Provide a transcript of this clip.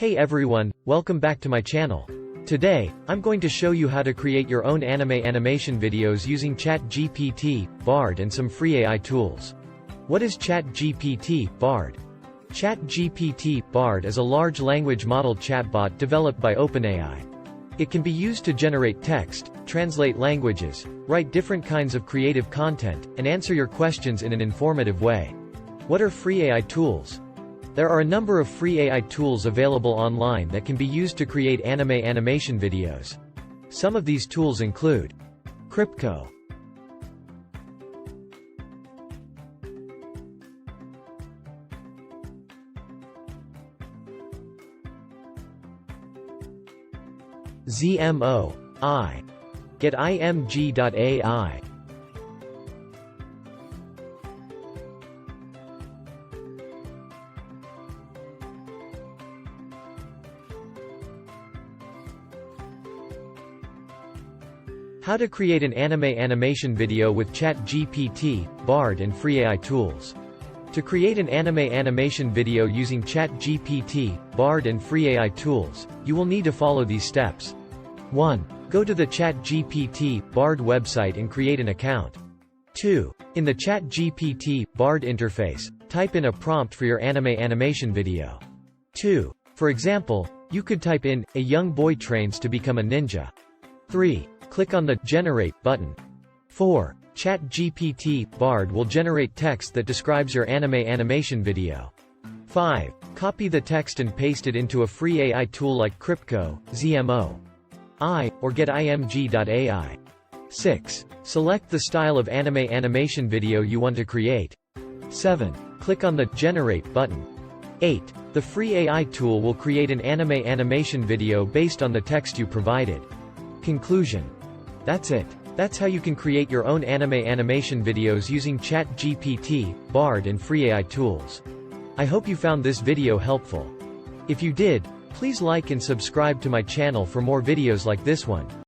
Hey everyone, welcome back to my channel. Today, I'm going to show you how to create your own anime animation videos using ChatGPT, Bard and some free AI tools. What is ChatGPT, Bard? ChatGPT, Bard is a large language model chatbot developed by OpenAI. It can be used to generate text, translate languages, write different kinds of creative content, and answer your questions in an informative way. What are free AI tools? There are a number of free AI tools available online that can be used to create anime animation videos. Some of these tools include Crypto, ZMO, Get img.ai, How to create an anime animation video with ChatGPT, Bard and free AI tools. To create an anime animation video using ChatGPT, Bard and free AI tools, you will need to follow these steps. 1. Go to the ChatGPT, Bard website and create an account. 2. In the ChatGPT, Bard interface, type in a prompt for your anime animation video. 2. For example, you could type in, "A young boy trains to become a ninja." 3. Click on the Generate button. 4. ChatGPT, Bard will generate text that describes your anime animation video. 5. Copy the text and paste it into a free AI tool like Crypto, ZMO, or Get img.ai. 6. Select the style of anime animation video you want to create. 7. Click on the Generate button. 8. The free AI tool will create an anime animation video based on the text you provided. Conclusion. That's it. That's how you can create your own anime animation videos using ChatGPT, Bard and free AI tools. I hope you found this video helpful. If you did, please like and subscribe to my channel for more videos like this one.